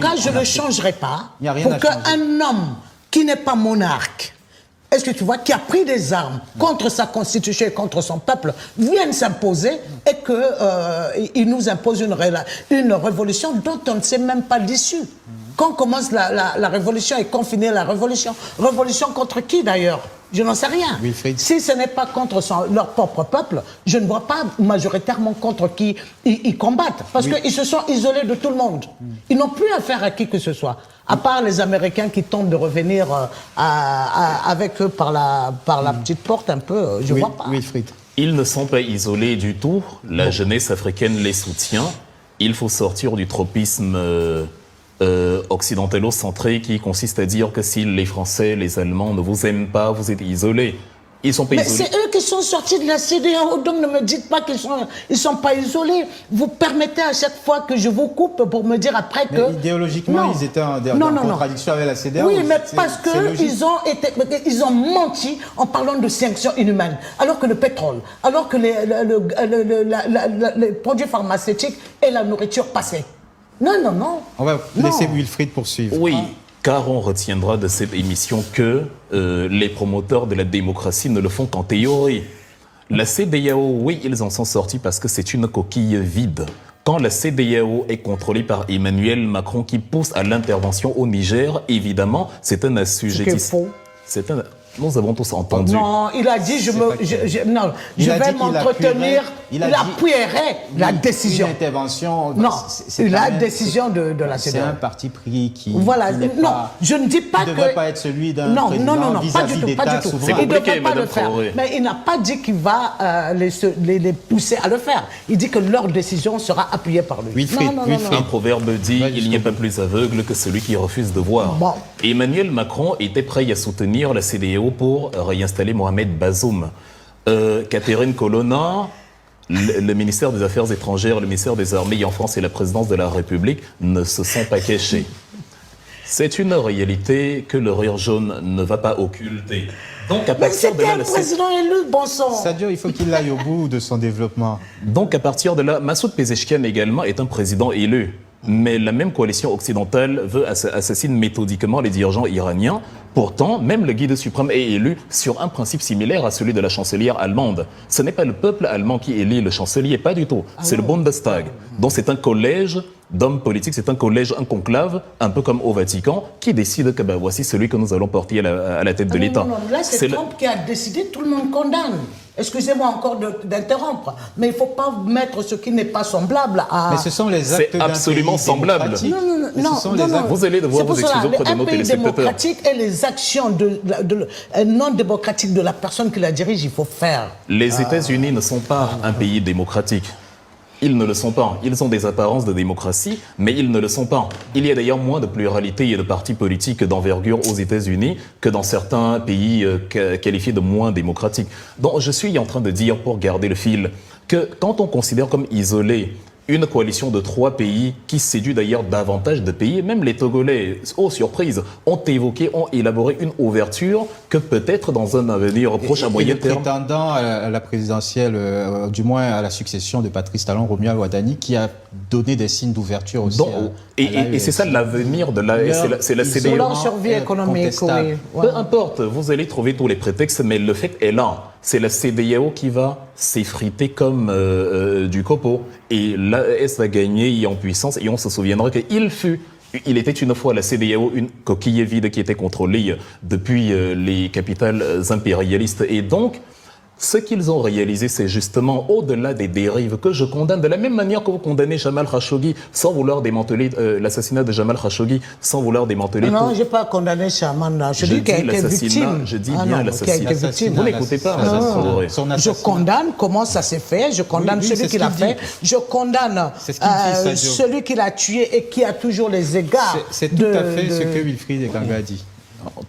cas, je ne changerai pas pour qu'un homme qui n'est pas monarque, est-ce que tu vois, qui a pris des armes contre sa constitution et contre son peuple, vienne s'imposer et qu'il nous impose une révolution dont on ne sait même pas l'issue. Quand commence la révolution et qu'on finit la révolution, révolution contre qui d'ailleurs? Je n'en sais rien. Wilfried. Si ce n'est pas contre leur propre peuple, je ne vois pas majoritairement contre qui ils combattent. Parce qu'ils se sont isolés de tout le monde. Ils n'ont plus affaire à qui que ce soit. À part les Américains qui tentent de revenir avec eux par la petite porte un peu, je ne vois pas. Wilfried. Ils ne sont pas isolés du tout. La jeunesse africaine les soutient. Il faut sortir du tropisme occidentalo-centré qui consiste à dire que si les Français, les Allemands ne vous aiment pas, vous êtes isolés. Ils sont pas isolés. Mais c'est eux qui sont sortis de la CEDEAO, donc ne me dites pas qu'ils sont pas isolés. Vous permettez à chaque fois que je vous coupe pour me dire après que... Mais idéologiquement, ils étaient en contradiction avec la CEDEAO. Oui, mais parce qu'ils ont menti en parlant de sanctions inhumaines. Alors que le pétrole, alors que les produits pharmaceutiques et la nourriture passaient. Non. On va laisser Wilfried poursuivre. Oui, car on retiendra de cette émission que les promoteurs de la démocratie ne le font qu'en théorie. La CEDEAO, oui, ils en sont sortis parce que c'est une coquille vide. Quand la CEDEAO est contrôlée par Emmanuel Macron qui pousse à l'intervention au Niger, évidemment, c'est un assujettissement. Nous avons tous entendu. Non, il a dit je vais m'entretenir. Il appuierait la décision. Une intervention. Non, la décision de la CEDEAO. C'est un parti pris qui. Voilà, je ne dis pas que. Ne devrait pas être celui d'un président vis-à-vis d'État souverain. Il ne devrait pas le faire. Mais il n'a pas dit qu'il va les pousser à le faire. Il dit que leur décision sera appuyée par lui. Wilfried, un proverbe dit il n'y a pas plus aveugle que celui qui refuse de voir. Bon. Emmanuel Macron était prêt à soutenir la CEDEAO pour réinstaller Mohamed Bazoum. Catherine Colonna, le ministère des Affaires étrangères, le ministère des Armées en France et la présidence de la République ne se sont pas cachés. C'est une réalité que le Rire jaune ne va pas occulter. Donc à partir de là, le président élu, bon sang. Sadio, il faut qu'il aille au bout de son développement. Donc à partir de là, Massoud Pezeshkian également est un président élu. Mais la même coalition occidentale veut assassiner méthodiquement les dirigeants iraniens. Pourtant, même le guide suprême est élu sur un principe similaire à celui de la chancelière allemande. Ce n'est pas le peuple allemand qui élit le chancelier, pas du tout. C'est le Bundestag. Donc c'est un collège d'hommes politiques, c'est un collège, un conclave, un peu comme au Vatican, qui décide que voici celui que nous allons porter à la tête de l'État. Non, là c'est Trump qui a décidé, tout le monde condamne. Excusez-moi encore d'interrompre, mais il ne faut pas mettre ce qui n'est pas semblable à... Mais ce sont les actes c'est absolument semblable. Non. Vous allez devoir vous excuser auprès de nos téléspectateurs. Démocratique et les actions non démocratiques de la personne qui la dirige, il faut faire. Les États-Unis ne sont pas un pays démocratique. Ils ne le sont pas. Ils ont des apparences de démocratie, mais ils ne le sont pas. Il y a d'ailleurs moins de pluralité et de partis politiques d'envergure aux États-Unis que dans certains pays qualifiés de moins démocratiques. Donc je suis en train de dire, pour garder le fil, que quand on considère comme isolé une coalition de 3 pays qui séduit d'ailleurs davantage de pays, même les Togolais, oh surprise, ont élaboré une ouverture que peut-être dans un avenir proche à moyen terme. Prétendant à la présidentielle, du moins à la succession de Patrice Talon, Romuald Wadani, qui a donné des signes d'ouverture aussi. Et c'est ça l'avenir de c'est la CEDEAO. Leur survie économique, oui. Peu importe, vous allez trouver tous les prétextes, mais le fait est là. C'est la CEDEAO qui va s'effriter comme du copeau. Et l'AS va gagner en puissance. Et on se souviendra il était une fois la CEDEAO une coquille vide qui était contrôlée depuis les capitales impérialistes. Et donc, ce qu'ils ont réalisé, c'est justement au-delà des dérives que je condamne, de la même manière que vous condamnez Jamal Khashoggi sans vouloir démanteler l'assassinat de Jamal Khashoggi, sans vouloir démanteler... Non, je n'ai pas condamné Jamal Khashoggi qui a été victime. Je dis bien l'assassinat. Vous n'écoutez pas. Je condamne comment ça s'est fait, je condamne celui qui l'a fait, je condamne celui qui l'a tué et qui a toujours les égards. C'est tout à fait ce que Wilfried Ekanga a dit.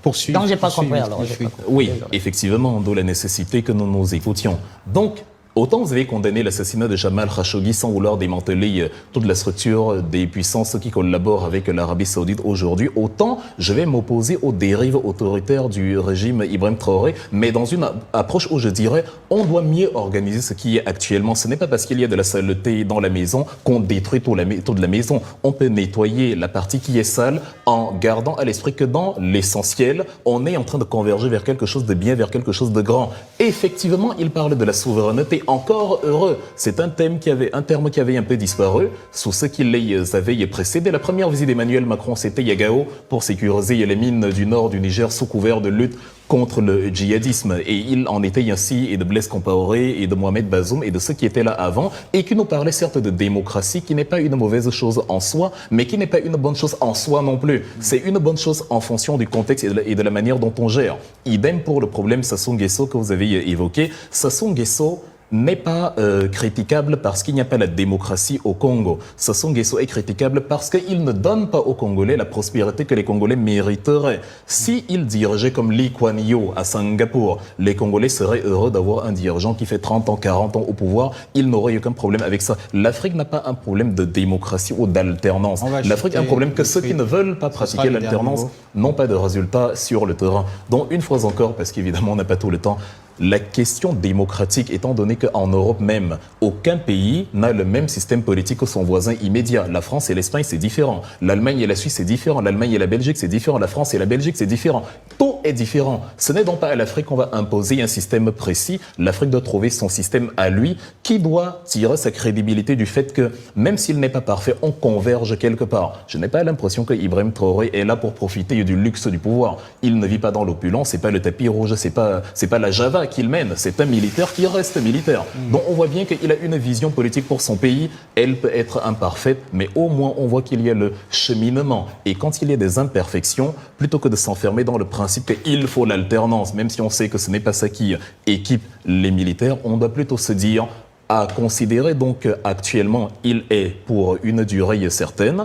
Poursuivre. Donc, j'ai pas compris alors. Oui, effectivement, d'où la nécessité que nous nous écoutions. Donc, Autant vous avez condamné l'assassinat de Jamal Khashoggi sans vouloir démanteler toute la structure des puissances qui collaborent avec l'Arabie Saoudite aujourd'hui, autant je vais m'opposer aux dérives autoritaires du régime Ibrahim Traoré, mais dans une approche où je dirais on doit mieux organiser ce qui est actuellement. Ce n'est pas parce qu'il y a de la saleté dans la maison qu'on détruit toute la maison. On peut nettoyer la partie qui est sale en gardant à l'esprit que dans l'essentiel, on est en train de converger vers quelque chose de bien, vers quelque chose de grand. Effectivement, il parle de la souveraineté. Encore heureux. C'est un terme qui avait un peu disparu sous ce qui les avait précédés. La première visite d'Emmanuel Macron, c'était Yagao pour sécuriser les mines du nord du Niger sous couvert de lutte contre le djihadisme. Et il en était ainsi et de Blaise Compaoré et de Mohamed Bazoum et de ceux qui étaient là avant et qui nous parlaient certes de démocratie, qui n'est pas une mauvaise chose en soi, mais qui n'est pas une bonne chose en soi non plus. C'est une bonne chose en fonction du contexte et de la manière dont on gère. Idem pour le problème Sassou Nguesso que vous avez évoqué. Sassou Nguesso n'est pas critiquable parce qu'il n'y a pas la démocratie au Congo. Sassou Nguesso est critiquable parce qu'il ne donne pas aux Congolais la prospérité que les Congolais mériteraient. S'il dirigeait comme Lee Kuan Yew à Singapour, les Congolais seraient heureux d'avoir un dirigeant qui fait 30 ans, 40 ans au pouvoir. Il n'aurait aucun problème avec ça. L'Afrique n'a pas un problème de démocratie ou d'alternance. L'Afrique a un problème que ceux qui ne veulent pas pratiquer l'alternance n'ont pas de résultats sur le terrain. Donc une fois encore, parce qu'évidemment on n'a pas tout le temps, la question démocratique, étant donné qu'en Europe même, aucun pays n'a le même système politique que son voisin immédiat. La France et l'Espagne, c'est différent. L'Allemagne et la Suisse, c'est différent. L'Allemagne et la Belgique, c'est différent. La France et la Belgique, c'est différent. Tout est différent. Ce n'est donc pas à l'Afrique qu'on va imposer un système précis. L'Afrique doit trouver son système à lui, qui doit tirer sa crédibilité du fait que, même s'il n'est pas parfait, on converge quelque part. Je n'ai pas l'impression que Ibrahim Traoré est là pour profiter du luxe du pouvoir. Il ne vit pas dans l'opulence, c'est pas le tapis rouge, c'est pas la Java qu'il mène, c'est un militaire qui reste militaire. Donc on voit bien qu'il a une vision politique pour son pays, elle peut être imparfaite, mais au moins on voit qu'il y a le cheminement. Et quand il y a des imperfections, plutôt que de s'enfermer dans le principe qu'il faut l'alternance, même si on sait que ce n'est pas ça qui équipe les militaires, on doit plutôt se dire à considérer donc actuellement il est pour une durée certaine.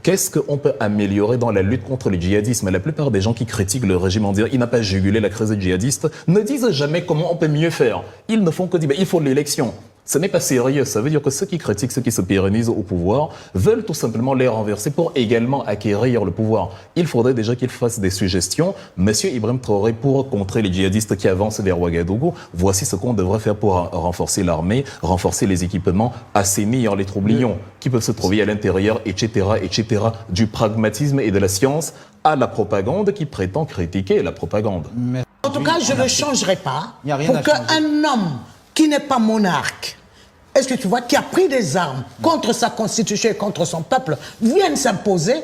Qu'est-ce qu'on peut améliorer dans la lutte contre le djihadisme? La plupart des gens qui critiquent le régime en disant il n'a pas jugulé la crise djihadiste ne disent jamais comment on peut mieux faire. Ils ne font que dire il faut l'élection. Ce n'est pas sérieux. Ça veut dire que ceux qui critiquent, ceux qui se pérennisent au pouvoir, veulent tout simplement les renverser pour également acquérir le pouvoir. Il faudrait déjà qu'ils fassent des suggestions. Monsieur Ibrahim Traoré, pour contrer les djihadistes qui avancent vers Ouagadougou, voici ce qu'on devrait faire pour renforcer l'armée, renforcer les équipements, assainir les troublions qui peuvent se trouver à l'intérieur, etc., etc., du pragmatisme et de la science à la propagande qui prétend critiquer la propagande. En tout cas, je ne changerai pas pour qu'un homme qui n'est pas monarque, est-ce que tu vois, qui a pris des armes contre sa constitution et contre son peuple, vienne s'imposer